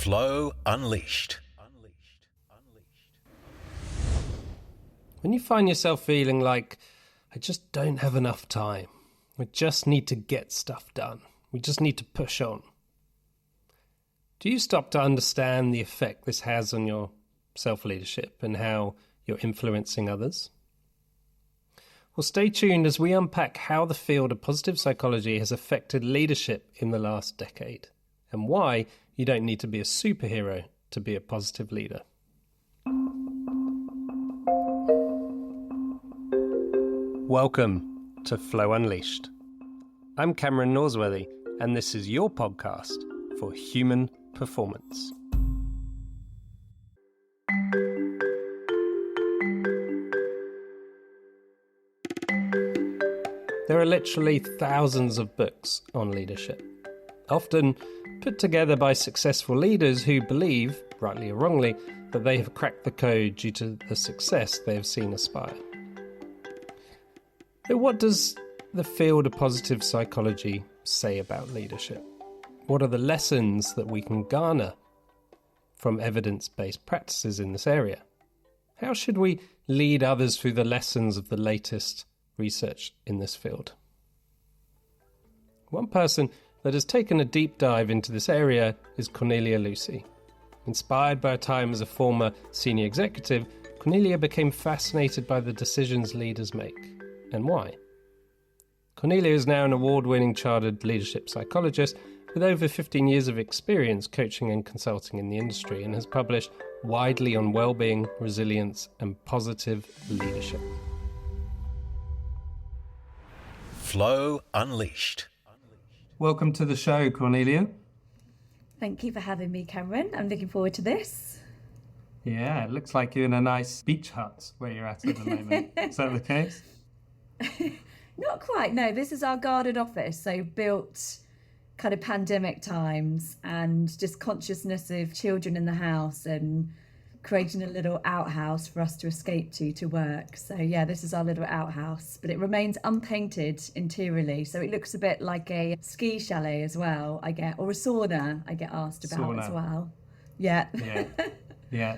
Flow Unleashed. When you find yourself feeling like, I just don't have enough time, we just need to get stuff done, we just need to push on, do you stop to understand the effect this has on your self-leadership and how you're influencing others? Well, stay tuned as we unpack how the field of positive psychology has affected leadership in the last decade and why you don't need to be a superhero to be a positive leader. Welcome to Flow Unleashed. I'm Cameron Norsworthy, and this is your podcast for human performance. There are literally thousands of books on leadership, often put together by successful leaders who believe, rightly or wrongly, that they have cracked the code due to the success they have seen aspire. But what does the field of positive psychology say about leadership? What are the lessons that we can garner from evidence-based practices in this area? How should we lead others through the lessons of the latest research in this field? One person that has taken a deep dive into this area is Cornelia Lucey. Inspired by a time as a former senior executive, Cornelia became fascinated by the decisions leaders make. And why? Cornelia is now an award-winning chartered leadership psychologist with over 15 years of experience coaching and consulting in the industry and has published widely on well-being, resilience, and positive leadership. Flow Unleashed. Welcome to the show, Cornelia. Thank you for having me, Cameron. I'm looking forward to this. Yeah, it looks like you're in a nice beach hut where you're at the moment. Is that the case? Not quite, no. This is our garden office, so built kind of pandemic times and just consciousness of children in the house and creating a little outhouse for us to escape to work. So yeah, this is our little outhouse, but it remains unpainted interiorly, so it looks a bit like a ski chalet as well, or a sauna I get asked about as well. Yeah. Yeah,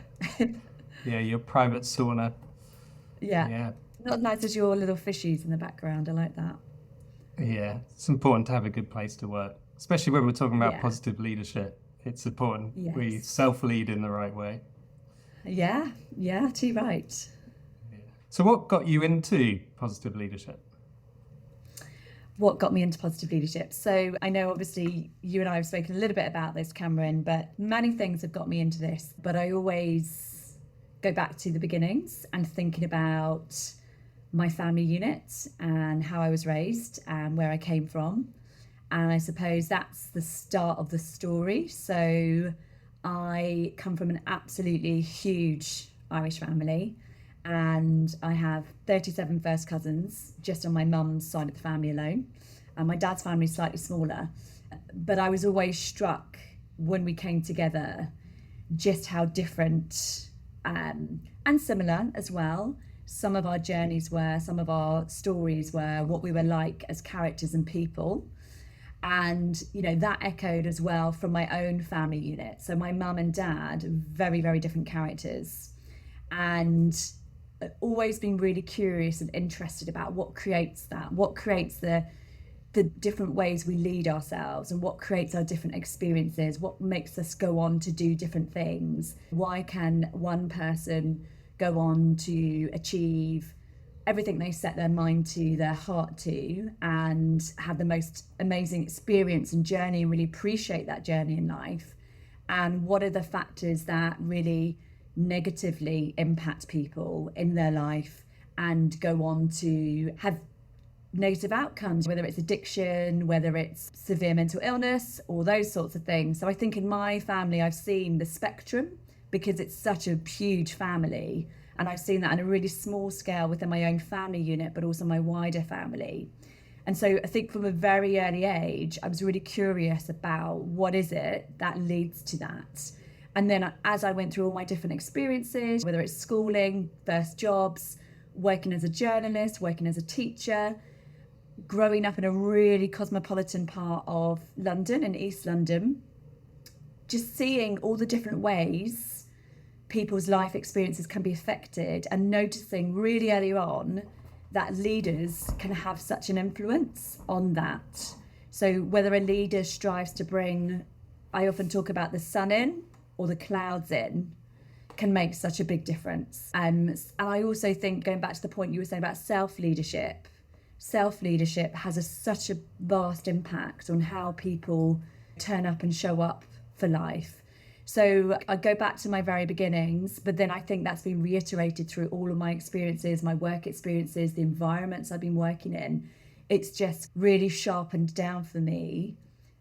your private sauna. Yeah. Not as nice as your little fishies in the background. I like that. Yeah, it's important to have a good place to work, especially when we're talking about positive leadership. It's important we self-lead in the right way. Yeah, too right. Yeah. So what got you into positive leadership? What got me into positive leadership? So I know obviously you and I have spoken a little bit about this, Cameron, but many things have got me into this. But I always go back to the beginnings and thinking about my family unit and how I was raised and where I came from. And I suppose that's the start of the story. So I come from an absolutely huge Irish family, and I have 37 first cousins just on my mum's side of the family alone. And my dad's family is slightly smaller, but I was always struck when we came together just how different and similar as well some of our journeys were, some of our stories were, what we were like as characters and people. And, that echoed as well from my own family unit. So my mum and dad, very, very different characters. And always been really curious and interested about what creates that, what creates the different ways we lead ourselves and what creates our different experiences, what makes us go on to do different things. Why can one person go on to achieve everything they set their mind to, their heart to, and have the most amazing experience and journey and really appreciate that journey in life? And what are the factors that really negatively impact people in their life and go on to have negative outcomes, whether it's addiction, whether it's severe mental illness, or those sorts of things. So I think in my family, I've seen the spectrum because it's such a huge family. And I've seen that on a really small scale within my own family unit, but also my wider family. And so I think from a very early age, I was really curious about what is it that leads to that. And then as I went through all my different experiences, whether it's schooling, first jobs, working as a journalist, working as a teacher, growing up in a really cosmopolitan part of London, in East London, just seeing all the different ways people's life experiences can be affected, and noticing really early on that leaders can have such an influence on that. So whether a leader strives to bring, I often talk about the sun in or the clouds in, can make such a big difference. And I also think, going back to the point you were saying about self-leadership has such a vast impact on how people turn up and show up for life. So I go back to my very beginnings, but then I think that's been reiterated through all of my experiences, my work experiences, the environments I've been working in. It's just really sharpened down for me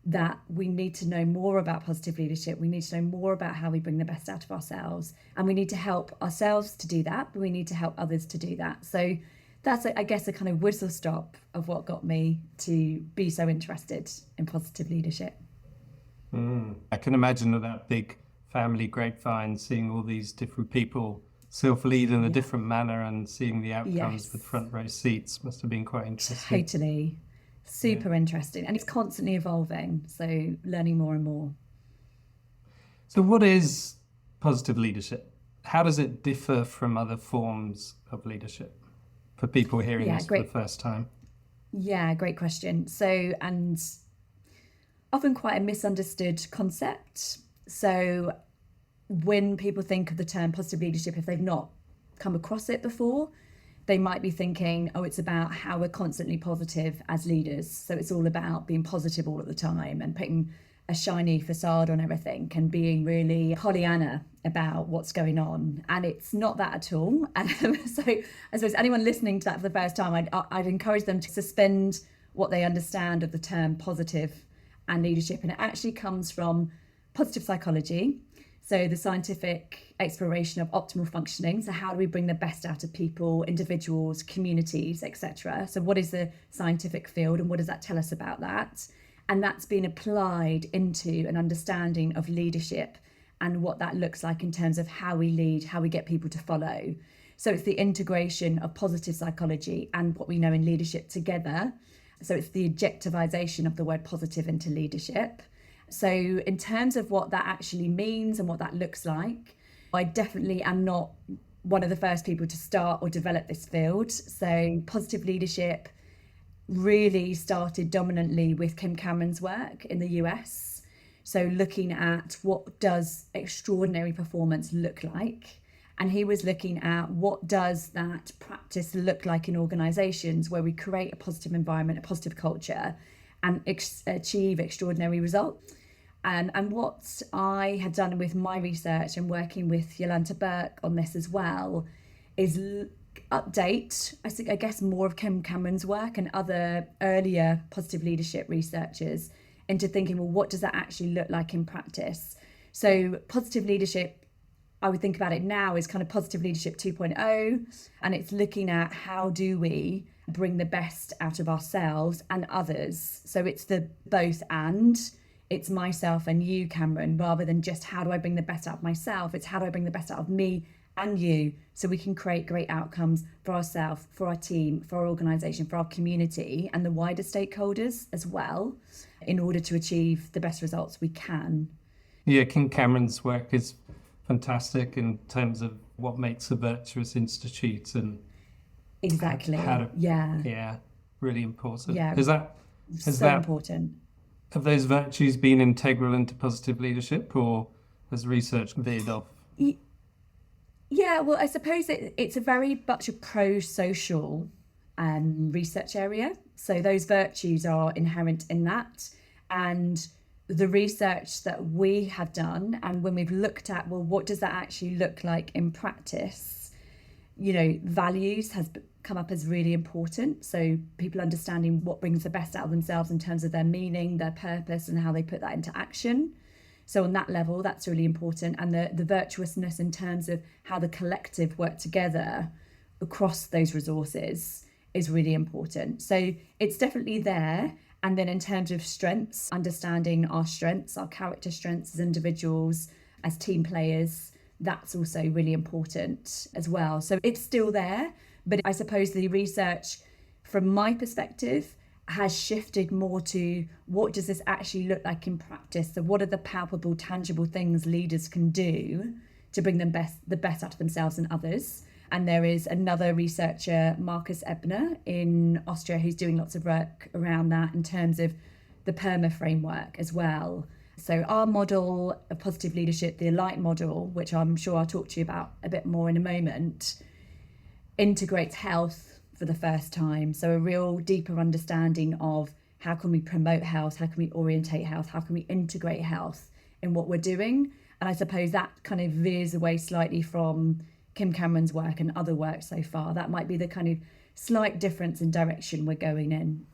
that we need to know more about positive leadership. We need to know more about how we bring the best out of ourselves. And we need to help ourselves to do that, but we need to help others to do that. So that's, I guess, a kind of whistle stop of what got me to be so interested in positive leadership. I can imagine that big family grapevine, seeing all these different people self-lead in a different manner and seeing the outcomes with front row seats must have been quite interesting. Totally. Super interesting. And it's constantly evolving. So learning more and more. So what is positive leadership? How does it differ from other forms of leadership for people hearing this for the first time? Yeah, great question. So, and often quite a misunderstood concept. So when people think of the term positive leadership, if they've not come across it before, they might be thinking, oh, it's about how we're constantly positive as leaders. So it's all about being positive all of the time and putting a shiny facade on everything and being really Pollyanna about what's going on. And it's not that at all. So I suppose anyone listening to that for the first time, I'd encourage them to suspend what they understand of the term positive and leadership. And it actually comes from positive psychology. So the scientific exploration of optimal functioning. So how do we bring the best out of people, individuals, communities, etc.? So what is the scientific field and what does that tell us about that? And that's been applied into an understanding of leadership and what that looks like in terms of how we lead, how we get people to follow. So it's the integration of positive psychology and what we know in leadership together. So it's the objectivization of the word positive into leadership. So in terms of what that actually means and what that looks like, I definitely am not one of the first people to start or develop this field. So positive leadership really started dominantly with Kim Cameron's work in the US. So looking at what does extraordinary performance look like. And he was looking at what does that practice look like in organizations where we create a positive environment, a positive culture, and achieve extraordinary results. And what I had done with my research and working with Yolanta Burke on this as well is update, I guess, more of Kim Cameron's work and other earlier positive leadership researchers into thinking, well, what does that actually look like in practice? So positive leadership, I would think about it now as kind of positive leadership 2.0, and it's looking at how do we bring the best out of ourselves and others. So it's the both and. It's myself and you, Cameron, rather than just how do I bring the best out of myself? It's how do I bring the best out of me and you so we can create great outcomes for ourselves, for our team, for our organisation, for our community and the wider stakeholders as well in order to achieve the best results we can. Yeah, Kim Cameron's work is fantastic in terms of what makes a virtuous institute and exactly how to, yeah really important. Yeah, Is that important? Have those virtues been integral into positive leadership, or has research veered off? Yeah, well, I suppose it's a very much a pro-social research area. So those virtues are inherent in that. And the research that we have done, and when we've looked at, well, what does that actually look like in practice? Values has come up as really important. So people understanding what brings the best out of themselves in terms of their meaning, their purpose, and how they put that into action. So on that level, that's really important. And the virtuousness in terms of how the collective work together across those resources is really important. So it's definitely there. And then in terms of strengths, understanding our strengths, our character strengths as individuals, as team players, that's also really important as well. So it's still there. But I suppose the research, from my perspective, has shifted more to what does this actually look like in practice? So what are the palpable, tangible things leaders can do to bring the best out of themselves and others? And there is another researcher, Marcus Ebner in Austria, who's doing lots of work around that in terms of the PERMA framework as well. So our model of positive leadership, the Alight model, which I'm sure I'll talk to you about a bit more in a moment, integrates health for the first time. So a real deeper understanding of how can we promote health, how can we orientate health, how can we integrate health in what we're doing. And I suppose that kind of veers away slightly from Kim Cameron's work and other work so far. That might be the kind of slight difference in direction we're going in.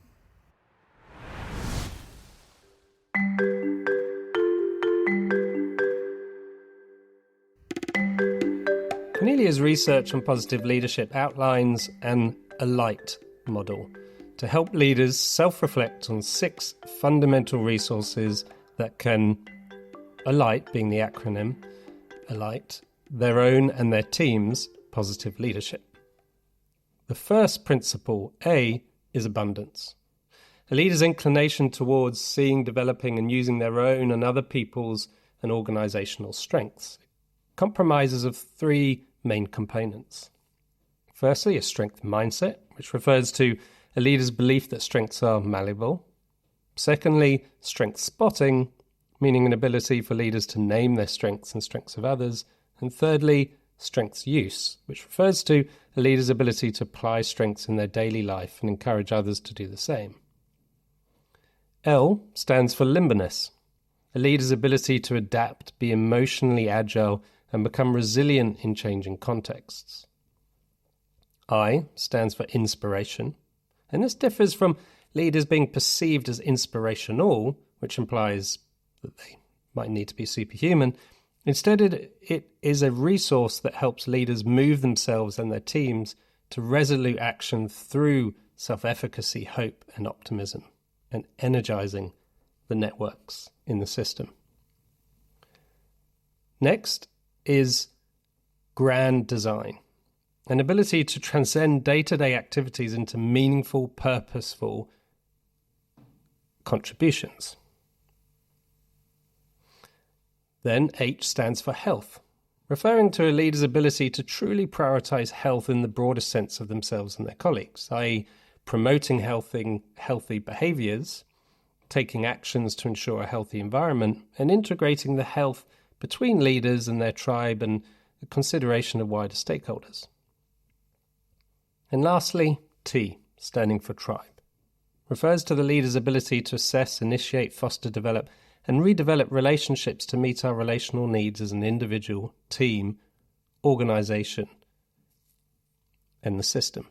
Cornelia's research on positive leadership outlines an Alight model to help leaders self-reflect on 6 fundamental resources that can alight, being the acronym, alight, their own and their team's positive leadership. The first principle, A, is abundance. A leader's inclination towards seeing, developing and using their own and other people's and organisational strengths compromises of 3 main components. Firstly, a strength mindset, which refers to a leader's belief that strengths are malleable. Secondly, strength spotting, meaning an ability for leaders to name their strengths and strengths of others. And thirdly, strengths use, which refers to a leader's ability to apply strengths in their daily life and encourage others to do the same. L stands for limberness, a leader's ability to adapt, be emotionally agile, and become resilient in changing contexts. I stands for inspiration, and this differs from leaders being perceived as inspirational, which implies that they might need to be superhuman. Instead, it is a resource that helps leaders move themselves and their teams to resolute action through self-efficacy, hope, and optimism, and energizing the networks in the system. Next is grand design, an ability to transcend day-to-day activities into meaningful, purposeful contributions. Then H stands for health, referring to a leader's ability to truly prioritise health in the broadest sense of themselves and their colleagues, i.e. promoting healthy behaviours, taking actions to ensure a healthy environment, and integrating the health between leaders and their tribe and the consideration of wider stakeholders. And lastly, T, standing for tribe, refers to the leader's ability to assess, initiate, foster, develop, and redevelop relationships to meet our relational needs as an individual, team, organisation, and the system.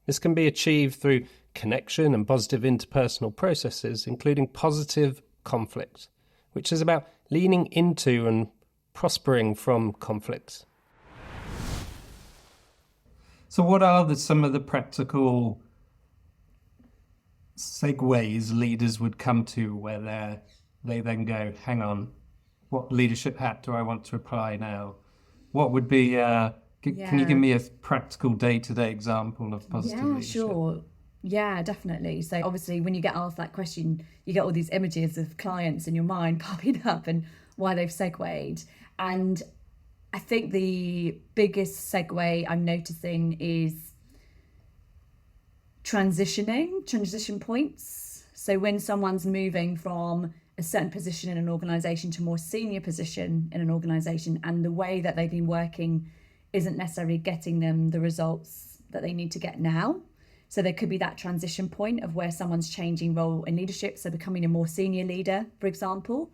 This can be achieved through connection and positive interpersonal processes, including positive conflict, which is about leaning into and prospering from conflicts. So what are some of the practical segues leaders would come to where they then go, hang on, what leadership hat do I want to apply now? What would be, can you give me a practical day-to-day example of positive leadership? Yeah, sure. Yeah, definitely. So obviously when you get asked that question, you get all these images of clients in your mind popping up and why they've segued. And I think the biggest segue I'm noticing is transition points. So when someone's moving from a certain position in an organisation to a more senior position in an organisation, and the way that they've been working isn't necessarily getting them the results that they need to get now. So there could be that transition point of where someone's changing role in leadership, so becoming a more senior leader, for example.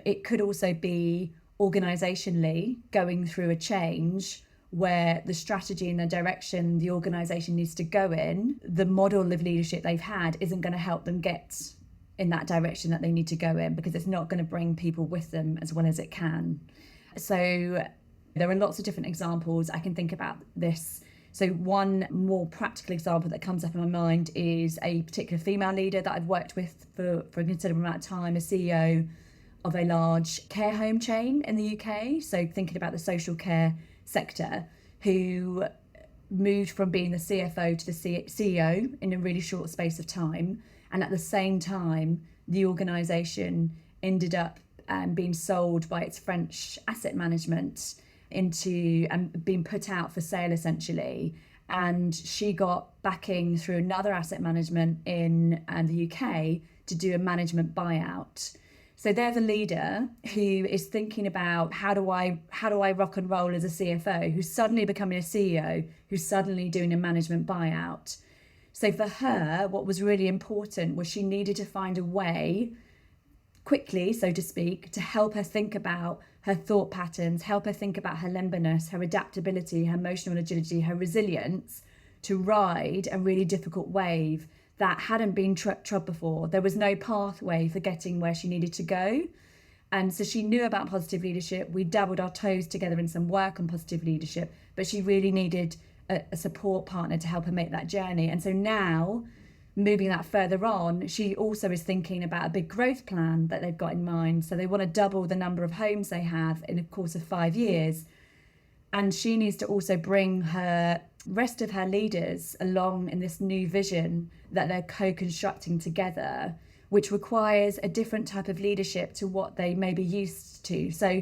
It could also be organisationally going through a change where the strategy and the direction the organisation needs to go in, the model of leadership they've had isn't going to help them get in that direction that they need to go in, because it's not going to bring people with them as well as it can. So there are lots of different examples I can think about this. So one more practical example that comes up in my mind is a particular female leader that I've worked with for a considerable amount of time, a CEO of a large care home chain in the UK. So thinking about the social care sector, who moved from being the CFO to the CEO in a really short space of time, And at the same time, the organisation ended up being sold by its French asset management into and being put out for sale essentially. And she got backing through another asset management in the UK to do a management buyout. So they're the leader who is thinking about how do I rock and roll as a CFO, who's suddenly becoming a CEO, who's suddenly doing a management buyout. So for her, what was really important was she needed to find a way quickly, so to speak, to help her think about her thought patterns, help her think about her limberness, her adaptability, her emotional agility, her resilience, to ride a really difficult wave that hadn't been trod before. There was no pathway for getting where she needed to go. And so she knew about positive leadership. We dabbled our toes together in some work on positive leadership, but she really needed a support partner to help her make that journey. And so now, moving that further on, she also is thinking about a big growth plan that they've got in mind. So they want to double the number of homes they have in a course of 5 years. And she needs to also bring her rest of her leaders along in this new vision that they're co-constructing together, which requires a different type of leadership to what they may be used to. So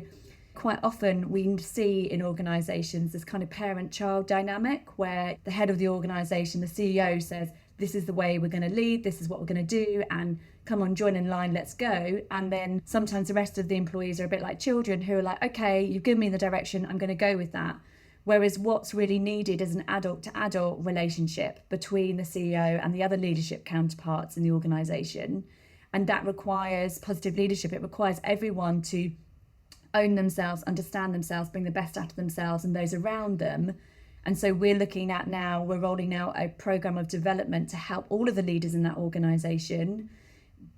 quite often we see in organisations this kind of parent-child dynamic where the head of the organisation, the CEO, says, this is the way we're going to lead, this is what we're going to do, and come on, join in line, let's go. And then sometimes the rest of the employees are a bit like children who are like, okay, you've given me the direction, I'm going to go with that. Whereas what's really needed is an adult-to-adult relationship between the CEO and the other leadership counterparts in the organisation. And that requires positive leadership. It requires everyone to own themselves, understand themselves, bring the best out of themselves and those around them. And so we're rolling out a programme of development to help all of the leaders in that organisation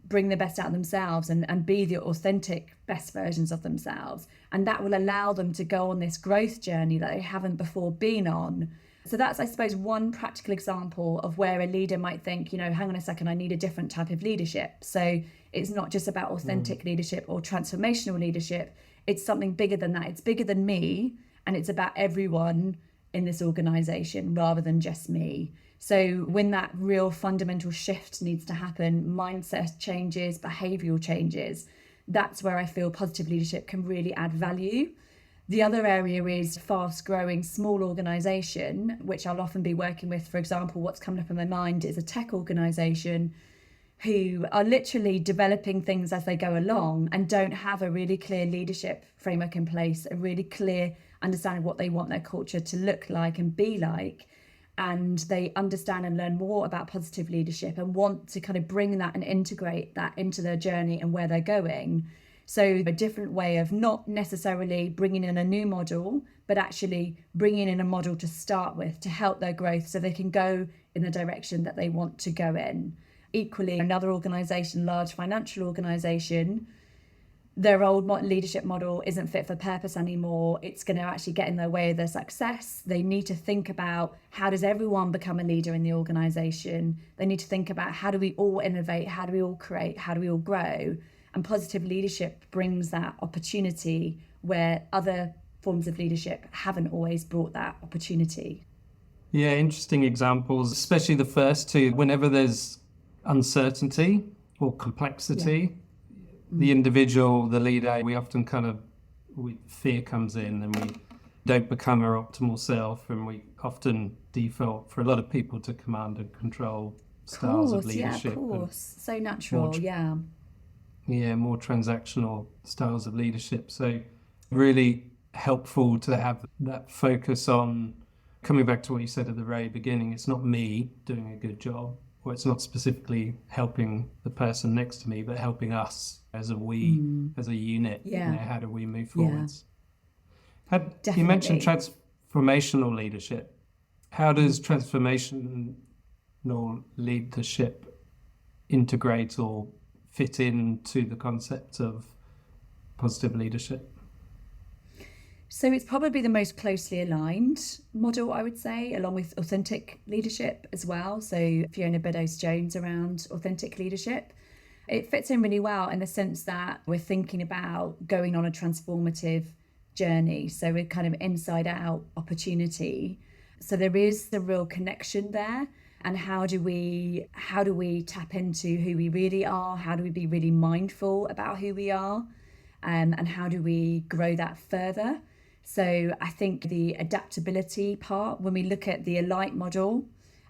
bring the best out of themselves and be the authentic best versions of themselves. And that will allow them to go on this growth journey that they haven't before been on. So that's, I suppose, one practical example of where a leader might think, hang on a second, I need a different type of leadership. So it's not just about authentic leadership or transformational leadership. It's something bigger than that. It's bigger than me, and it's about everyone in this organisation rather than just me. So when that real fundamental shift needs to happen, mindset changes, behavioural changes, that's where I feel positive leadership can really add value. The other area is fast growing small organisation, which I'll often be working with. For example, what's coming up in my mind is a tech organisation who are literally developing things as they go along and don't have a really clear leadership framework in place, a really clear understanding of what they want their culture to look like and be like. And they understand and learn more about positive leadership and want to kind of bring that and integrate that into their journey and where they're going. So a different way of not necessarily bringing in a new model, but actually bringing in a model to start with to help their growth so they can go in the direction that they want to go in. Equally, another organisation, large financial organisation, their old leadership model isn't fit for purpose anymore. It's going to actually get in their way of their success. They need to think about how does everyone become a leader in the organisation. They need to think about how do we all innovate, how do we all create, how do we all grow. And positive leadership brings that opportunity where other forms of leadership haven't always brought that opportunity. Yeah, interesting examples, especially the first two. Whenever there's uncertainty or complexity, the individual, the leader, we often fear comes in and we don't become our optimal self, and we often default, for a lot of people, to command and control styles of leadership. Yeah, of course. So natural, more transactional styles of leadership. So really helpful to have that focus on, coming back to what you said at the very beginning, it's not me doing a good job, or it's not specifically helping the person next to me, but helping us as a as a unit. How do we move forwards? You mentioned transformational leadership. How does transformational leadership integrate or fit into the concept of positive leadership? So it's probably the most closely aligned model, I would say, along with authentic leadership as well. So Fiona Beddoes-Jones around authentic leadership. It fits in really well in the sense that we're thinking about going on a transformative journey. So we're kind of inside out opportunity. So there is the real connection there. And how do we tap into who we really are? How do we be really mindful about who we are? And how do we grow that further? So I think the adaptability part, when we look at the Alight model,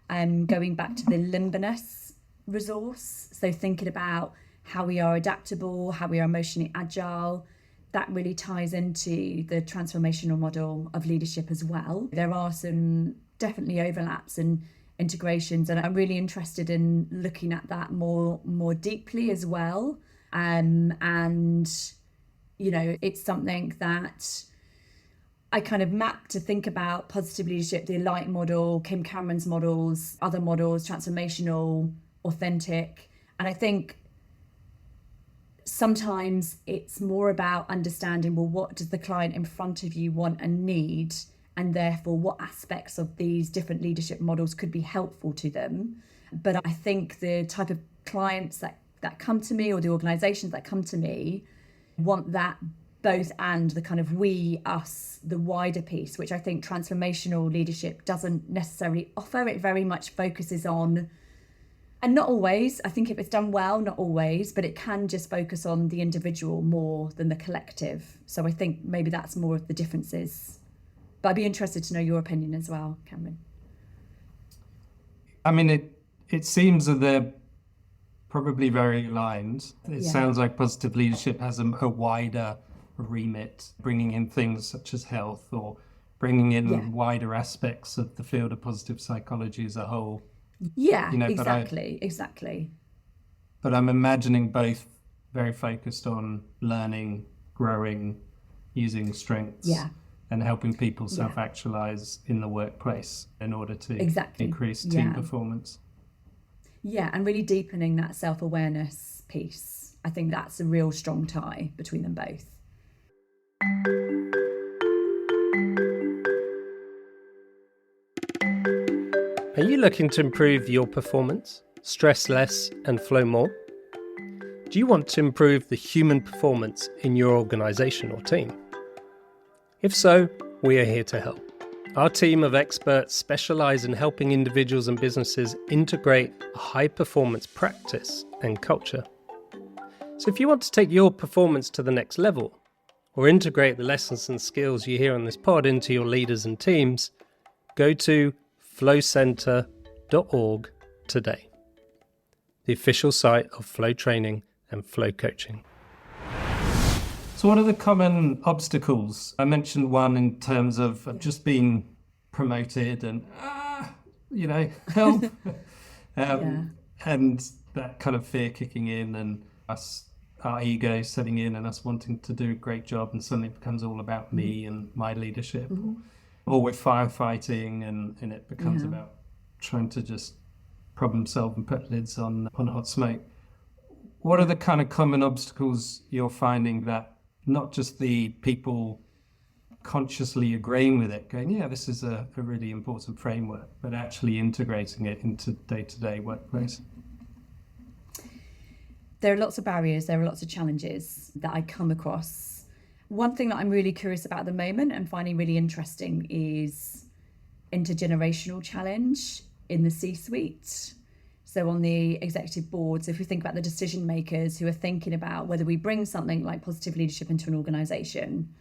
going back to the limberness resource, so thinking about how we are adaptable, how we are emotionally agile, that really ties into the transformational model of leadership as well. There are some definitely overlaps and integrations, and I'm really interested in looking at that more deeply as well. And you know, it's something that I kind of map to think about positive leadership, the Alight model, Kim Cameron's models, other models, transformational, authentic. And I think sometimes it's more about understanding, well, what does the client in front of you want and need? And therefore, what aspects of these different leadership models could be helpful to them? But I think the type of clients that come to me, or the organizations that come to me, want that both, and the kind of we, us, the wider piece, which I think transformational leadership doesn't necessarily offer. It very much focuses on, and not always, I think if it's done well, not always, but it can just focus on the individual more than the collective. So I think maybe that's more of the differences. But I'd be interested to know your opinion as well, Cameron. I mean, it seems that they're probably very aligned. It sounds like positive leadership has a wider remit, bringing in things such as health, or bringing in wider aspects of the field of positive psychology as a whole. Yeah, you know, exactly. But I'm imagining both very focused on learning, growing, using strengths, and helping people self-actualize in the workplace in order to increase team performance. Yeah, and really deepening that self-awareness piece. I think that's a real strong tie between them both. Are you looking to improve your performance, stress less, and flow more? Do you want to improve the human performance in your organisation or team? If so, we are here to help. Our team of experts specialise in helping individuals and businesses integrate a high-performance practice and culture. So if you want to take your performance to the next level, or integrate the lessons and skills you hear on this pod into your leaders and teams, go to flowcenter.org today, the official site of Flow Training and Flow Coaching. So what are the common obstacles? I mentioned one in terms of just being promoted and, help. And that kind of fear kicking in, and our ego setting in, and us wanting to do a great job, and suddenly it becomes all about me and my leadership. Or we're firefighting, and it becomes about trying to just problem solve and put lids on hot smoke. What are the kind of common obstacles you're finding that not just the people consciously agreeing with it, going, this is a really important framework, but actually integrating it into day-to-day workplace? There are lots of barriers, there are lots of challenges that I come across. One thing that I'm really curious about at the moment and finding really interesting is intergenerational challenge in the C-suite. So on the executive boards, if we think about the decision makers who are thinking about whether we bring something like positive leadership into an organisation,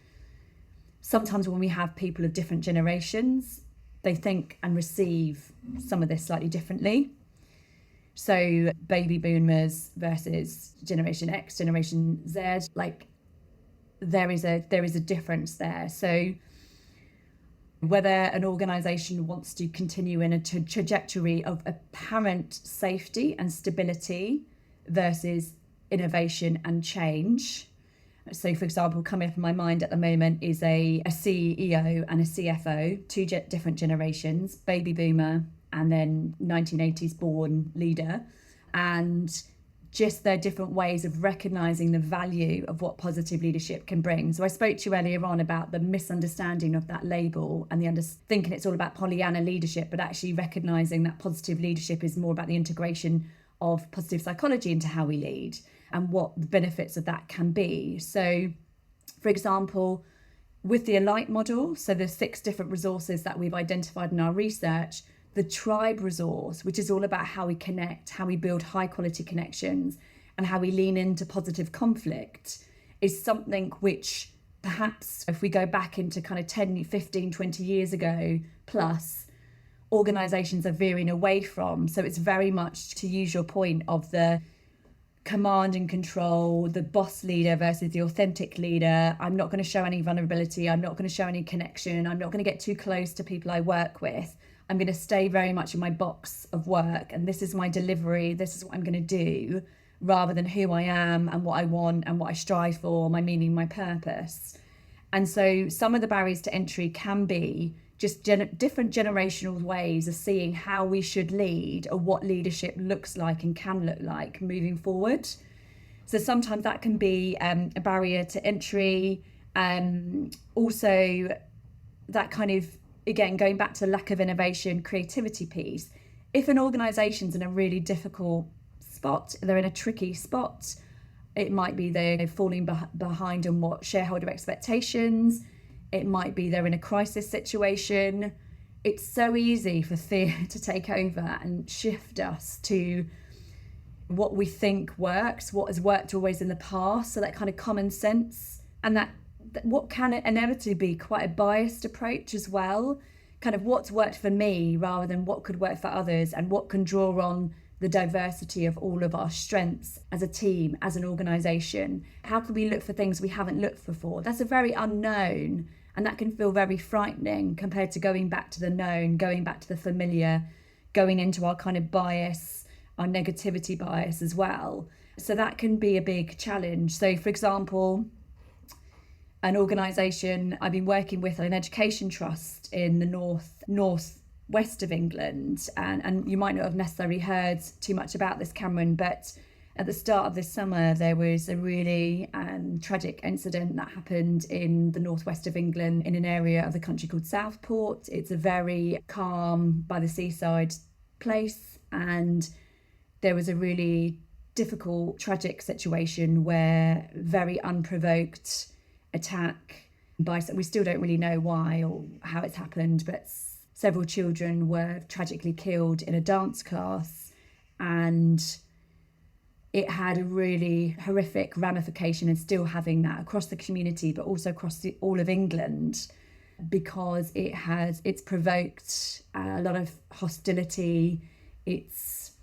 sometimes when we have people of different generations, they think and receive some of this slightly differently. So baby boomers versus Generation X, Generation Z, like there is a difference there. So whether an organisation wants to continue in a trajectory of apparent safety and stability versus innovation and change. So, for example, coming up in my mind at the moment is a CEO and a CFO, two different generations, baby boomer and then 1980s born leader, and just their different ways of recognising the value of what positive leadership can bring. So I spoke to you earlier on about the misunderstanding of that label and thinking it's all about Pollyanna leadership, but actually recognising that positive leadership is more about the integration of positive psychology into how we lead and what the benefits of that can be. So, for example, with the Alight model, so there's 6 different resources that we've identified in our research, the tribe resource, which is all about how we connect, how we build high quality connections, and how we lean into positive conflict, is something which perhaps if we go back into kind of 10, 15, 20 years ago plus, organisations are veering away from. So it's very much, to use your point, of the command and control, the boss leader versus the authentic leader. I'm not going to show any vulnerability. I'm not going to show any connection. I'm not going to get too close to people I work with. I'm going to stay very much in my box of work, and this is my delivery. This is what I'm going to do, rather than who I am and what I want and what I strive for, my meaning, my purpose. And so some of the barriers to entry can be just different generational ways of seeing how we should lead, or what leadership looks like and can look like moving forward. So sometimes that can be a barrier to entry. Also, that kind of, again, going back to the lack of innovation, creativity piece. If an organisation's in a really difficult spot, they're in a tricky spot, it might be they're falling behind on what shareholder expectations. It might be they're in a crisis situation. It's so easy for fear to take over and shift us to what we think works, what has worked always in the past. So that kind of common sense, and that what can inevitably be quite a biased approach as well. Kind of what's worked for me rather than what could work for others, and what can draw on the diversity of all of our strengths as a team, as an organisation. How can we look for things we haven't looked for before? That's a very unknown, and that can feel very frightening compared to going back to the known, going back to the familiar, going into our kind of bias, our negativity bias as well. So that can be a big challenge. So for example, an organisation I've been working with, an education trust in the northwest of England, and you might not have necessarily heard too much about this, Cameron, but at the start of this summer there was a really tragic incident that happened in the northwest of England, in an area of the country called Southport. It's a very calm, by the seaside place, and there was a really difficult, tragic situation where very unprovoked attack by, we still don't really know why or how it's happened, but several children were tragically killed in a dance class, and it had a really horrific ramification, and still having that across the community, but also across all of England, because it's provoked a lot of hostility. It's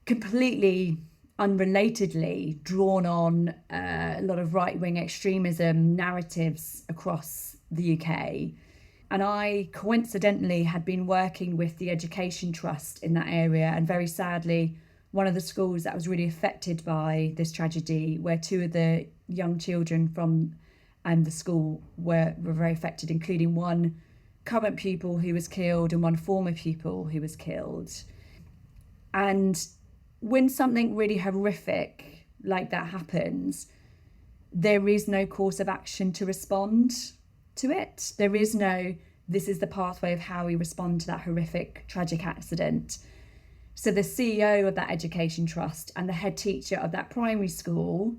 completely unrelatedly drawn on a lot of right-wing extremism narratives across the UK. And I coincidentally had been working with the Education Trust in that area, and very sadly, one of the schools that was really affected by this tragedy, where two of the young children from the school were very affected, including one current pupil who was killed and one former pupil who was killed. And when something really horrific like that happens, there is no course of action to respond to it. There is no, this is the pathway of how we respond to that horrific, tragic accident. So the CEO of that education trust and the head teacher of that primary school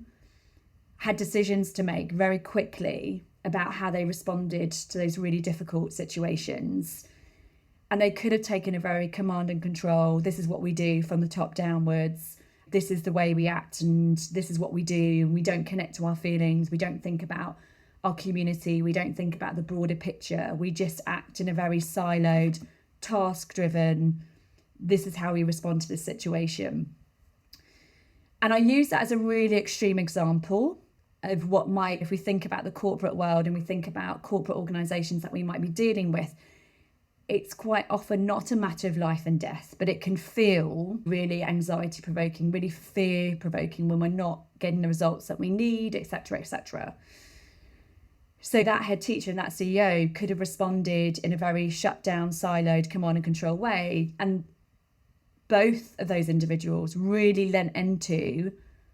had decisions to make very quickly about how they responded to those really difficult situations. And they could have taken a very command and control, this is what we do from the top downwards, this is the way we act, and this is what we do. We don't connect to our feelings, we don't think about our community, we don't think about the broader picture, we just act in a very siloed, task-driven, this is how we respond to this situation. And I use that as a really extreme example of what might, if we think about the corporate world and we think about corporate organisations that we might be dealing with, it's quite often not a matter of life and death, but it can feel really anxiety-provoking, really fear-provoking when we're not getting the results that we need, etc., etc. So that head teacher and that CEO could have responded in a very shut down, siloed, command and control way. And both of those individuals really lent into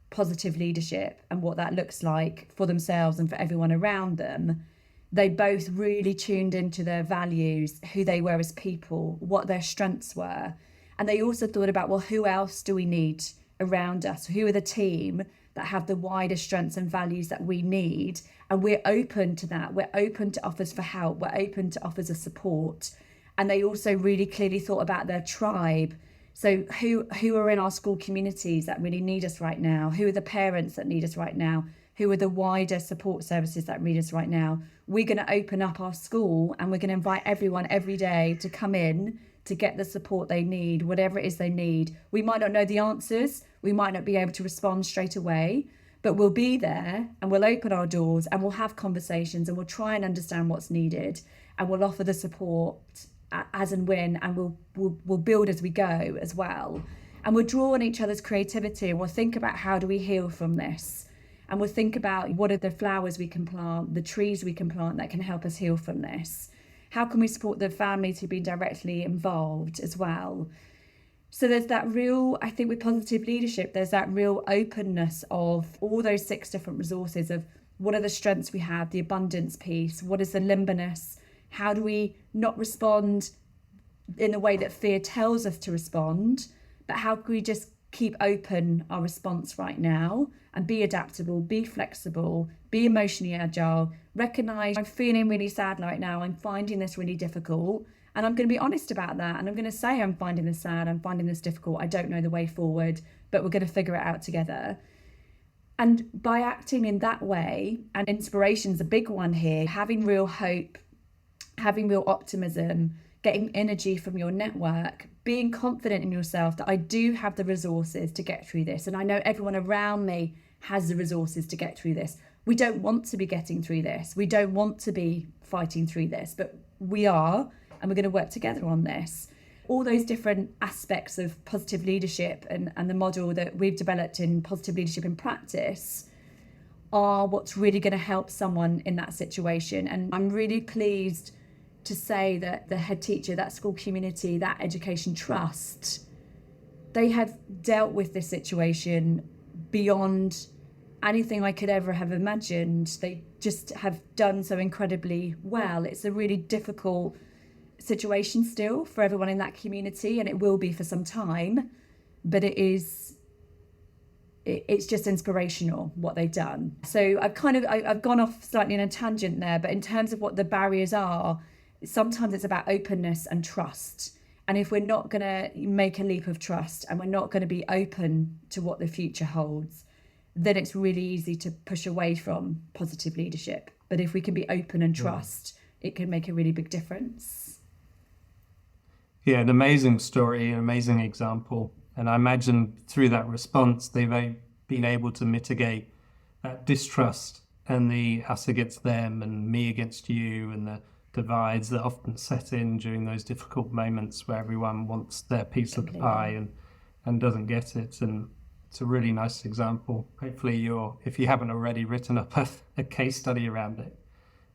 positive leadership and what that looks like for themselves and for everyone around them. They both really tuned into their values, who they were as people, what their strengths were. And they also thought about, well, who else do we need around us? Who are the team that have the wider strengths and values that we need? And we're open to that. We're open to offers for help. We're open to offers of support. And they also really clearly thought about their tribe. So who are in our school communities that really need us right now? Who are the parents that need us right now? Who are the wider support services that need us right now? We're going to open up our school and we're going to invite everyone every day to come in to get the support they need, whatever it is they need. We might not know the answers. We might not be able to respond straight away, but we'll be there and we'll open our doors and we'll have conversations and we'll try and understand what's needed and we'll offer the support as and when, and we'll build as we go as well. And we'll draw on each other's creativity and we'll think about how do we heal from this. And we'll think about what are the flowers we can plant, the trees we can plant that can help us heal from this. How can we support the families who've been directly involved as well? So there's that real, I think with positive leadership, there's that real openness of all those 6 different resources of what are the strengths we have, the abundance piece, what is the limberness, how do we not respond in the way that fear tells us to respond, but how can we just keep open our response right now and be adaptable, be flexible, be emotionally agile, recognize I'm feeling really sad right now, I'm finding this really difficult, and I'm going to be honest about that, and I'm going to say I'm finding this sad, I'm finding this difficult, I don't know the way forward, but we're going to figure it out together. And by acting in that way, and inspiration's a big one here, having real hope, having real optimism, getting energy from your network, being confident in yourself that I do have the resources to get through this. And I know everyone around me has the resources to get through this. We don't want to be getting through this. We don't want to be fighting through this, but we are, and we're going to work together on this. All those different aspects of positive leadership and the model that we've developed in positive leadership in practice are what's really going to help someone in that situation. And I'm really pleased to say that the head teacher, that school community, that education trust, they have dealt with this situation beyond anything I could ever have imagined. They just have done so incredibly well. It's a really difficult situation still for everyone in that community, and it will be for some time, but it's just inspirational what they've done. So I've gone off slightly in a tangent there, but in terms of what the barriers are, sometimes it's about openness and trust. And if we're not going to make a leap of trust and we're not going to be open to what the future holds, then it's really easy to push away from positive leadership. But if we can be open and trust, it can make a really big difference. Yeah, an amazing story, an amazing example. And I imagine through that response, they've been able to mitigate that distrust and the us against them and me against you and the divides that often set in during those difficult moments where everyone wants their piece of the pie and doesn't get it. And it's a really nice example. Hopefully if you haven't already, written up a case study around it.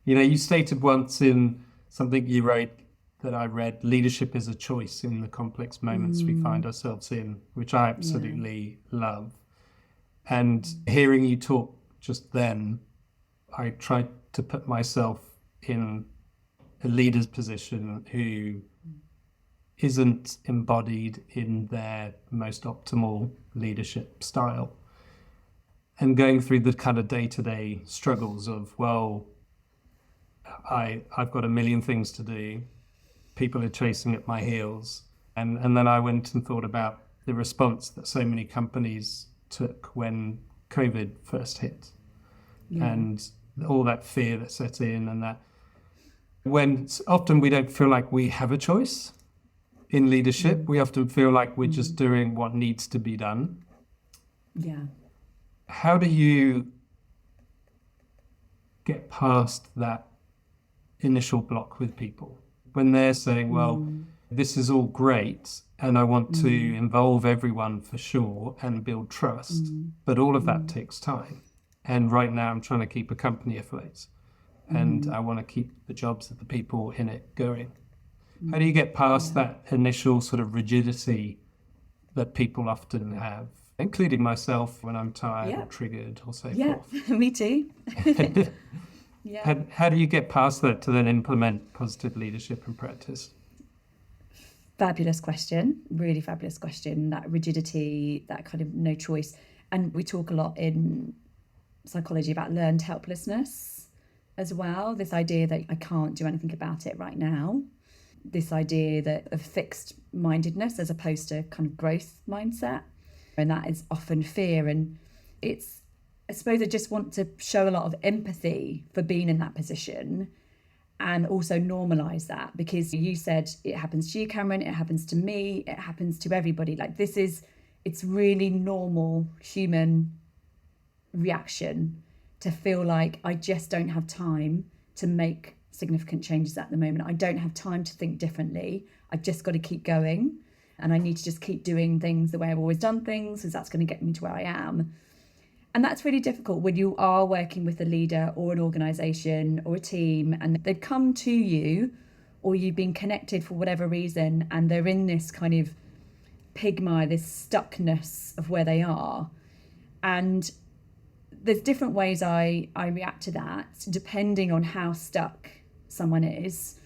You know, you stated once in something you wrote that I read, leadership is a choice in the complex moments we find ourselves in, which I absolutely love. And hearing you talk just then, I tried to put myself in a leader's position who isn't embodied in their most optimal leadership style, and going through the kind of day-to-day struggles of, well, I've got a million things to do, people are chasing at my heels, and then I went and thought about the response that so many companies took when COVID first hit, and all that fear that set in, and that when often we don't feel like we have a choice in leadership, we often feel like we're just doing what needs to be done. Yeah. How do you get past that initial block with people when they're saying, well, this is all great and I want to involve everyone for sure and build trust, but all of that takes time. And right now I'm trying to keep a company afloat. And I want to keep the jobs of the people in it going. How do you get past that initial sort of rigidity that people often have, including myself when I'm tired or triggered or so forth? Me too. How do you get past that to then implement positive leadership in practice? Fabulous question. Really fabulous question. That rigidity, that kind of no choice. And we talk a lot in psychology about learned helplessness as well, this idea that I can't do anything about it right now. this idea that of fixed mindedness as opposed to kind of growth mindset. And that is often fear. And it's, I suppose I just want to show a lot of empathy for being in that position and also normalize that, because you said it happens to you, Cameron, it happens to me, it happens to everybody. Like it's really normal human reaction to feel like I just don't have time to make significant changes at the moment. I don't have time to think differently. I've just got to keep going, and I need to just keep doing things the way I've always done things, because that's going to get me to where I am. And that's really difficult when you are working with a leader or an organisation or a team, and they've come to you, or you've been connected for whatever reason, and they're in this kind of pigmire, this stuckness of where they are. And there's different ways I react to that, depending on how stuck someone is.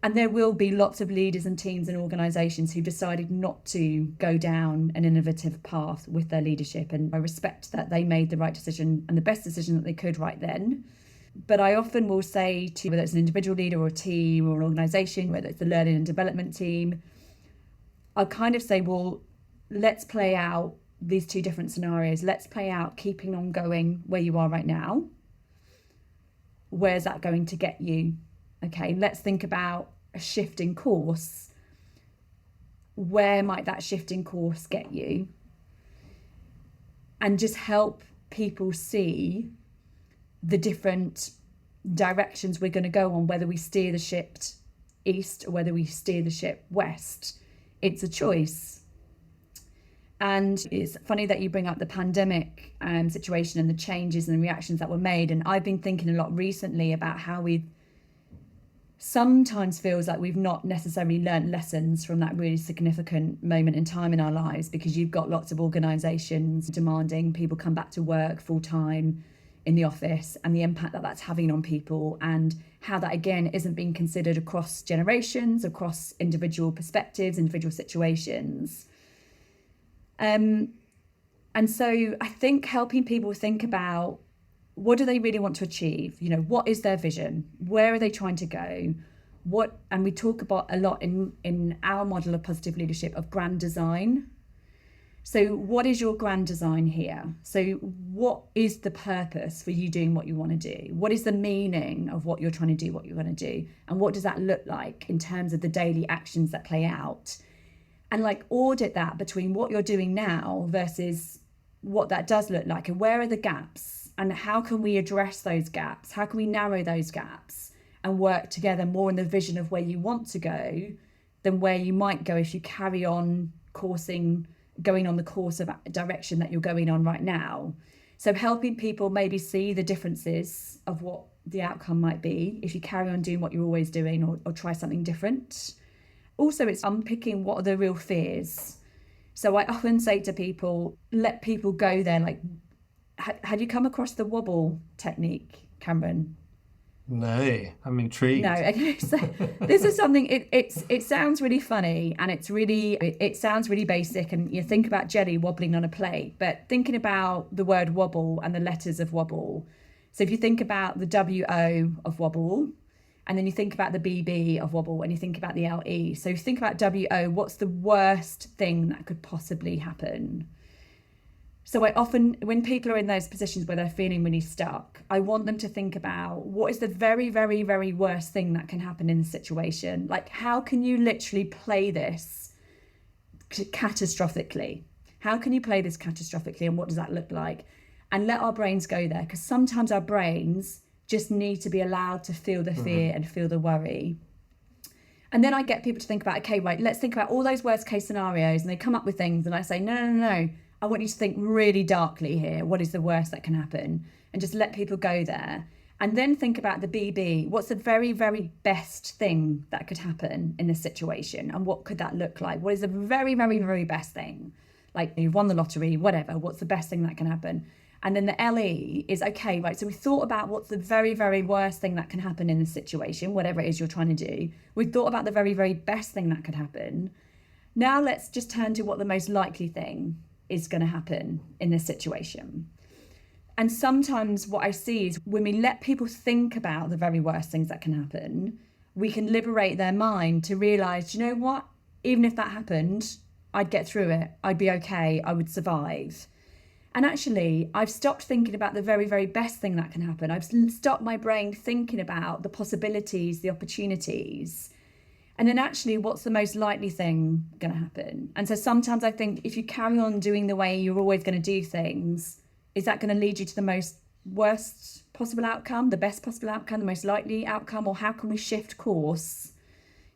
And there will be lots of leaders and teams and organisations who decided not to go down an innovative path with their leadership. And I respect that they made the right decision and the best decision that they could right then. But I often will say to, whether it's an individual leader or a team or an organisation, whether it's the learning and development team, I'll kind of say, well, let's play out these two different scenarios. Let's play out keeping on going where you are right now. Where's that going to get you? Okay, let's think about a shift in course. Where might that shift in course get you? And just help people see the different directions we're going to go on, whether we steer the ship east or whether we steer the ship west. It's a choice. And it's funny that you bring up the pandemic situation and the changes and the reactions that were made. And I've been thinking a lot recently about how we sometimes feels like we've not necessarily learnt lessons from that really significant moment in time in our lives, because you've got lots of organisations demanding people come back to work full time in the office, and the impact that that's having on people, and how that again isn't being considered across generations, across individual perspectives, individual situations. And so I think helping people think about, what do they really want to achieve? You know, what is their vision? Where are they trying to go? And we talk about a lot in our model of positive leadership of grand design. So what is your grand design here? So what is the purpose for you doing what you want to do? What is the meaning of what you're trying to do, what you're going to do? And what does that look like in terms of the daily actions that play out? And like audit that between what you're doing now versus what that does look like, and where are the gaps? And how can we address those gaps? How can we narrow those gaps and work together more in the vision of where you want to go than where you might go if you carry on going on the course of direction that you're going on right now? So helping people maybe see the differences of what the outcome might be if you carry on doing what you're always doing, or try something different. Also, it's unpicking what are the real fears. So I often say to people, let people go there. Like, had you come across the Wobble Technique, Cameron? No, I'm intrigued. No, okay. So this is something, it sounds really funny, and it sounds really basic, and you think about jelly wobbling on a plate, but thinking about the word wobble and the letters of wobble. So if you think about the W-O of wobble, and then you think about the BB of wobble, and you think about the LE. So if you think about W-O, what's the worst thing that could possibly happen? So I often, when people are in those positions where they're feeling really stuck, I want them to think about what is the very, very, very worst thing that can happen in the situation. Like, how can you literally play this catastrophically? How can you play this catastrophically, and what does that look like? And let our brains go there, because sometimes our brains just need to be allowed to feel the fear and feel the worry. And then I get people to think about, okay, right, let's think about all those worst case scenarios, and they come up with things, and I say, no. I want you to think really darkly here. What is the worst that can happen? And just let people go there. And then think about the BB. What's the very, very best thing that could happen in this situation? And what could that look like? What is the very, very, very best thing? Like, you've won the lottery, whatever. What's the best thing that can happen? And then the LE is, okay, right, so we thought about what's the very, very worst thing that can happen in this situation, whatever it is you're trying to do. We thought about the very, very best thing that could happen. Now let's just turn to what the most likely thing is going to happen in this situation. And sometimes what I see is when we let people think about the very worst things that can happen, we can liberate their mind to realise, you know what, even if that happened, I'd get through it, I'd be okay, I would survive. And actually, I've stopped thinking about the very, very best thing that can happen. I've stopped my brain thinking about the possibilities, the opportunities. And then actually, what's the most likely thing going to happen? And so sometimes I think if you carry on doing the way you're always going to do things, is that going to lead you to the most worst possible outcome, the best possible outcome, the most likely outcome? Or how can we shift course?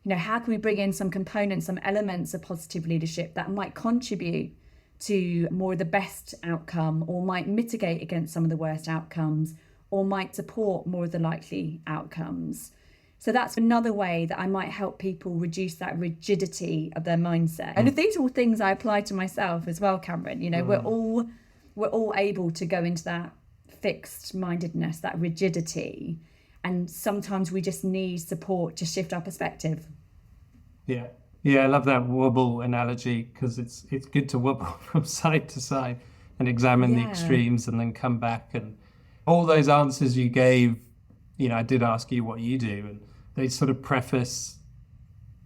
You know, how can we bring in some components, some elements of positive leadership that might contribute to more of the best outcome, or might mitigate against some of the worst outcomes, or might support more of the likely outcomes? So that's another way that I might help people reduce that rigidity of their mindset. And these are all things I apply to myself as well, Cameron. You know, we're all able to go into that fixed mindedness, that rigidity. And sometimes we just need support to shift our perspective. Yeah. Yeah, I love that wobble analogy, because it's good to wobble from side to side and examine the extremes and then come back. And all those answers you gave, you know, I did ask you what you do, and they sort of preface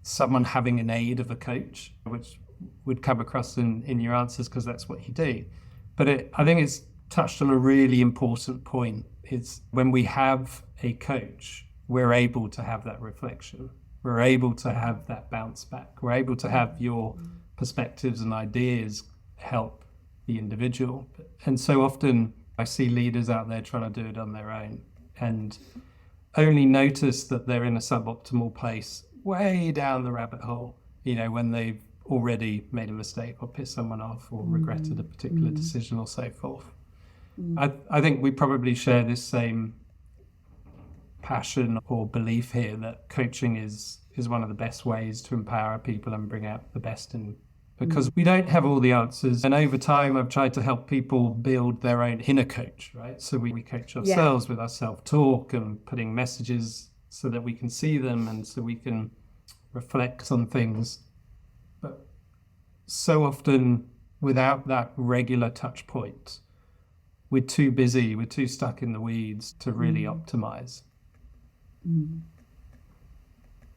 someone having an aid of a coach, which would come across in your answers because that's what you do. But I think it's touched on a really important point. It's when we have a coach, we're able to have that reflection. We're able to have that bounce back. We're able to have your perspectives and ideas help the individual. And so often I see leaders out there trying to do it on their own and only notice that they're in a suboptimal place way down the rabbit hole, you know, when they've already made a mistake or pissed someone off or regretted a particular decision or so forth. I think we probably share this same passion or belief here that coaching is one of the best ways to empower people and bring out the best in, because we don't have all the answers. And over time, I've tried to help people build their own inner coach, right? So we coach ourselves with our self-talk and putting messages so that we can see them and so we can reflect on things. But so often, without that regular touch point, we're too busy, we're too stuck in the weeds to really optimize.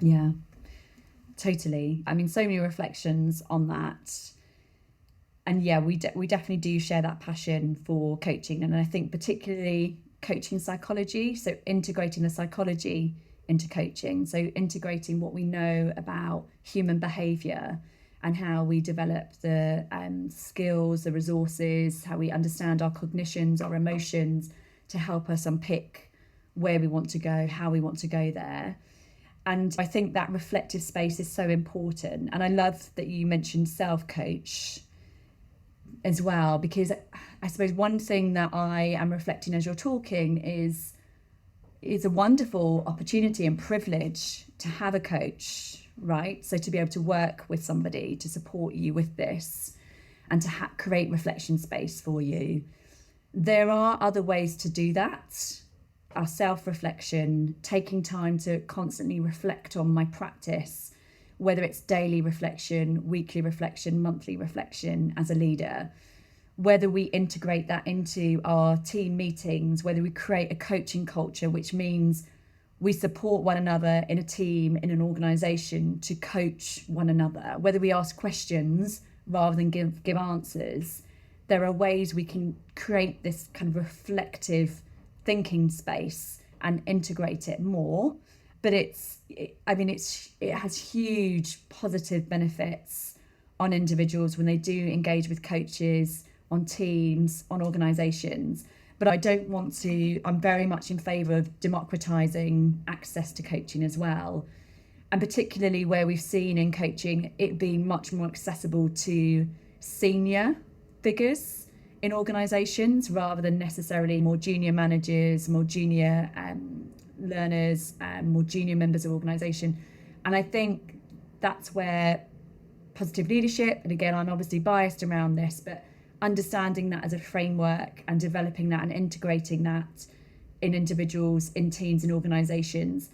Yeah, totally. I mean, so many reflections on that. And yeah, we definitely do share that passion for coaching. And I think particularly coaching psychology, so integrating the psychology into coaching. So integrating what we know about human behaviour and how we develop the skills, the resources, how we understand our cognitions, our emotions, to help us unpick where we want to go, how we want to go there. And I think that reflective space is so important. And I love that you mentioned self-coach as well, because I suppose one thing that I am reflecting as you're talking is a wonderful opportunity and privilege to have a coach, right? So to be able to work with somebody to support you with this and to create reflection space for you. There are other ways to do that. Our self-reflection, taking time to constantly reflect on my practice, whether it's daily reflection, weekly reflection, monthly reflection as a leader, whether we integrate that into our team meetings, whether we create a coaching culture, which means we support one another in a team, in an organisation to coach one another, whether we ask questions rather than give answers. There are ways we can create this kind of reflective thinking space and integrate it more. But it has huge positive benefits on individuals when they do engage with coaches, on teams, on organisations. But I'm very much in favour of democratising access to coaching as well. And particularly where we've seen in coaching it being much more accessible to senior figures in organisations rather than necessarily more junior managers, more junior learners, more junior members of organisation. And I think that's where positive leadership, and again, I'm obviously biased around this, but understanding that as a framework and developing that and integrating that in individuals, in teams, in organisations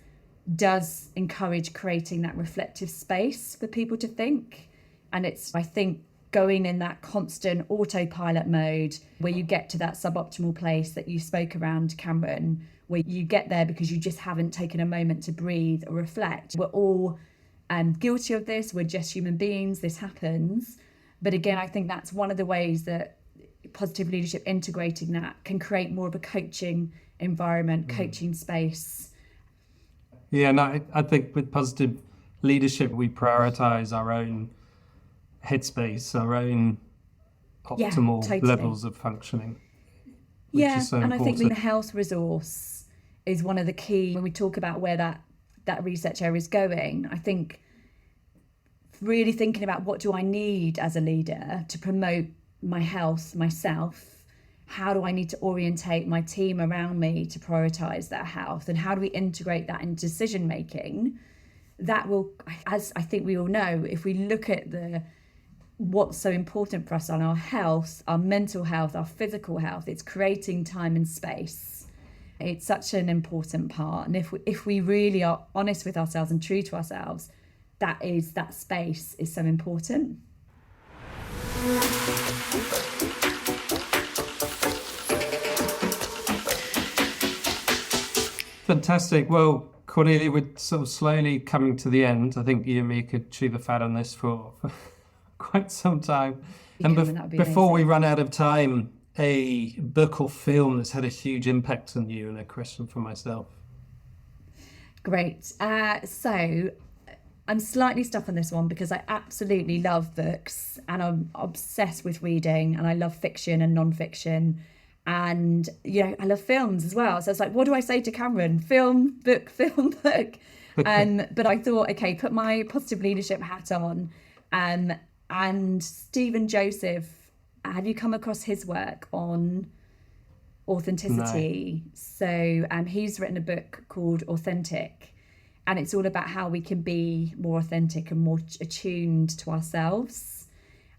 does encourage creating that reflective space for people to think. And it's, I think, going in that constant autopilot mode where you get to that suboptimal place that you spoke around, Cameron, where you get there because you just haven't taken a moment to breathe or reflect. We're all guilty of this. We're just human beings. This happens. But again, I think that's one of the ways that positive leadership, integrating that, can create more of a coaching environment, coaching space. Yeah, no, I think with positive leadership, we prioritize our own headspace, our own optimal totally. levels of functioning. Which is so and important. I think the health resource is one of the key, when we talk about where that research area is going. I think really thinking about what do I need as a leader to promote my health, myself. How do I need to orientate my team around me to prioritize their health, and how do we integrate that in decision making? That will, as I think we all know, if we look at what's so important for us on our health, our mental health, our physical health, it's creating time and space. It's such an important part. And if we really are honest with ourselves and true to ourselves, that space is so important. Fantastic. Well, Cornelia, we're sort of slowly coming to the end. I think you and me could chew the fat on this for quite some time. And before we run out of time, a book or film that's had a huge impact on you, and a question for myself. Great. So I'm slightly stuck on this one because I absolutely love books and I'm obsessed with reading, and I love fiction and non-fiction. And, I love films as well. So it's like, what do I say to Cameron? Film, book. But I thought, okay, put my positive leadership hat on. And Stephen Joseph, have you come across his work on authenticity? No. So he's written a book called Authentic. And it's all about how we can be more authentic and more attuned to ourselves.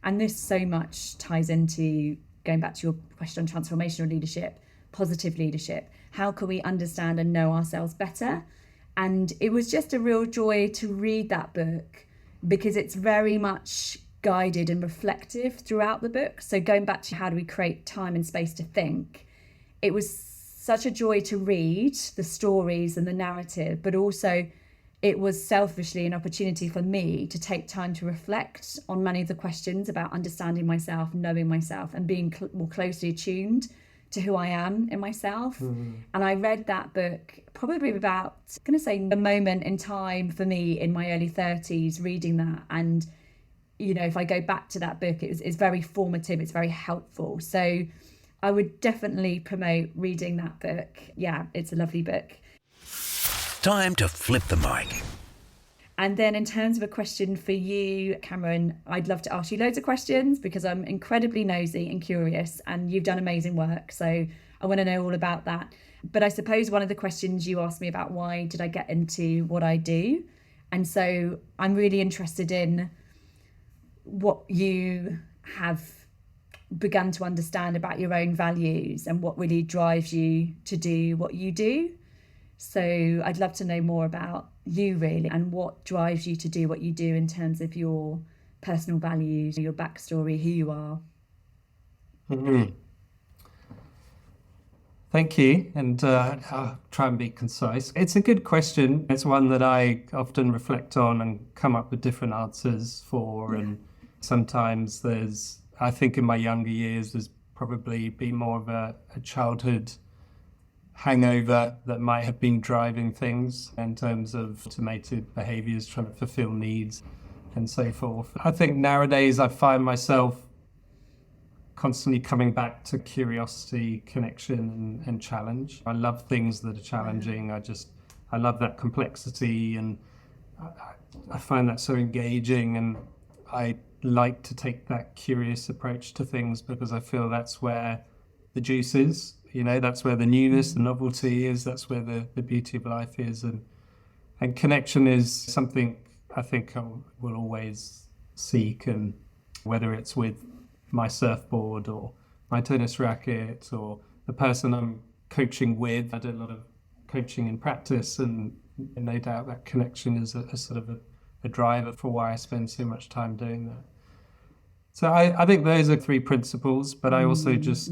And this so much ties into, going back to your question on transformational leadership, positive leadership. How can we understand and know ourselves better? And it was just a real joy to read that book because it's very much guided and reflective throughout the book. So going back to how do we create time and space to think, it was such a joy to read the stories and the narrative, but also it was selfishly an opportunity for me to take time to reflect on many of the questions about understanding myself, knowing myself, and being more closely attuned to who I am in myself. And I read that book probably about, I'm going to say, a moment in time for me in my early 30s, reading that. And, if I go back to that book, it's very formative, it's very helpful. So I would definitely promote reading that book. Yeah, it's a lovely book. Time to flip the mic. And then in terms of a question for you, Cameron, I'd love to ask you loads of questions because I'm incredibly nosy and curious, and you've done amazing work. So I want to know all about that. But I suppose one of the questions you asked me about, why did I get into what I do? And so I'm really interested in what you have begun to understand about your own values and what really drives you to do what you do. So I'd love to know more about you, really, and what drives you to do what you do in terms of your personal values, your backstory, who you are. Mm-hmm. Thank you. And I'll try and be concise. It's a good question. It's one that I often reflect on and come up with different answers for. Yeah. And sometimes I think in my younger years, there's probably been more of a childhood hangover that might have been driving things in terms of automated behaviors, trying to fulfill needs and so forth. I think nowadays I find myself constantly coming back to curiosity, connection and challenge. I love things that are challenging. I love that complexity, and I find that so engaging, and I like to take that curious approach to things because I feel that's where the juice is. That's where the newness, the novelty is. That's where the beauty of life is. And connection is something I think I will always seek. And whether it's with my surfboard or my tennis racket or the person I'm coaching with, I do a lot of coaching in practice, and no doubt that connection is a sort of a driver for why I spend so much time doing that. So I think those are 3 principles, but I also just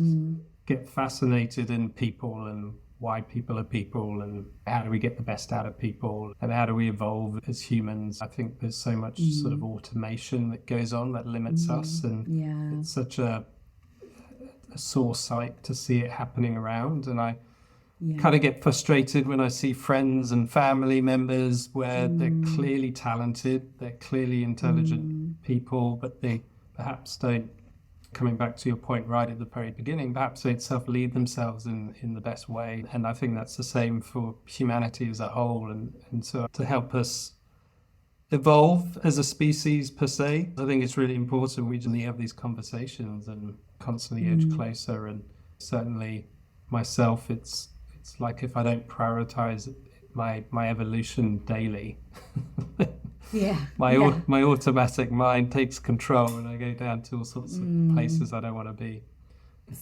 get fascinated in people and why people are people and how do we get the best out of people and how do we evolve as humans. I think there's so much sort of automation that goes on that limits us, and it's such a sore sight to see it happening around. And I kind of get frustrated when I see friends and family members where they're clearly talented, they're clearly intelligent people, but they perhaps don't, coming back to your point right at the very beginning, perhaps they self-lead themselves in the best way. And I think that's the same for humanity as a whole. And so to help us evolve as a species per se, I think it's really important we just have these conversations and constantly edge closer. And certainly myself, it's like if I don't prioritize my evolution daily, my automatic mind takes control and I go down to all sorts of places I don't want to be.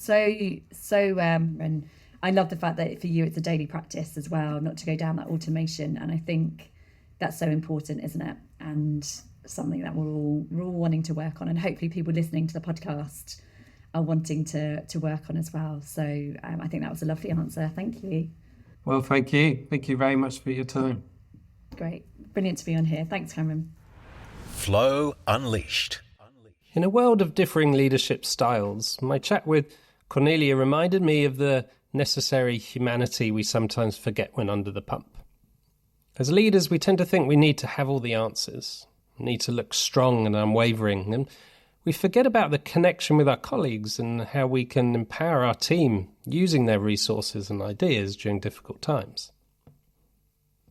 And I love the fact that for you it's a daily practice as well, not to go down that automation. And I think that's so important, isn't it? And something that we're all wanting to work on, and hopefully people listening to the podcast are wanting to work on as well. So I think that was a lovely answer. Thank you. Well, thank you. Thank you very much for your time. Great. Brilliant to be on here. Thanks, Cameron. Flow Unleashed. In a world of differing leadership styles, my chat with Cornelia reminded me of the necessary humanity we sometimes forget when under the pump. As leaders, we tend to think we need to have all the answers, we need to look strong and unwavering, and we forget about the connection with our colleagues and how we can empower our team using their resources and ideas during difficult times.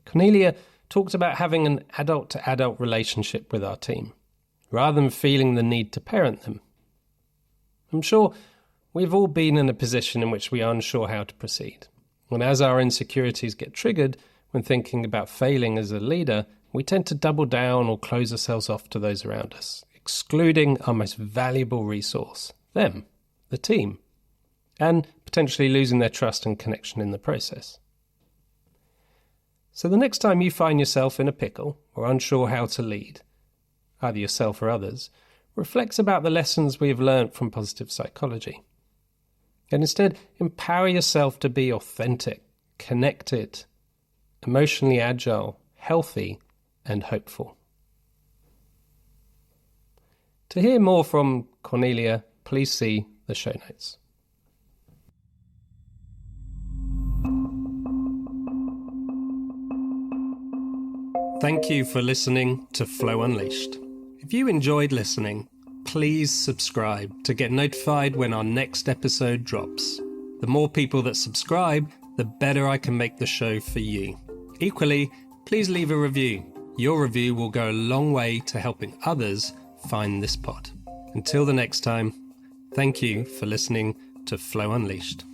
Cornelia talked about having an adult-to-adult relationship with our team, rather than feeling the need to parent them. I'm sure we've all been in a position in which we are unsure how to proceed. And as our insecurities get triggered when thinking about failing as a leader, we tend to double down or close ourselves off to those around us, excluding our most valuable resource, them, the team, and potentially losing their trust and connection in the process. So the next time you find yourself in a pickle or unsure how to lead, either yourself or others, reflect about the lessons we have learned from positive psychology. And instead, empower yourself to be authentic, connected, emotionally agile, healthy, and hopeful. To hear more from Cornelia, please see the show notes. Thank you for listening to Flow Unleashed. If you enjoyed listening, please subscribe to get notified when our next episode drops. The more people that subscribe, the better I can make the show for you. Equally, please leave a review. Your review will go a long way to helping others find this pod. Until the next time, thank you for listening to Flow Unleashed.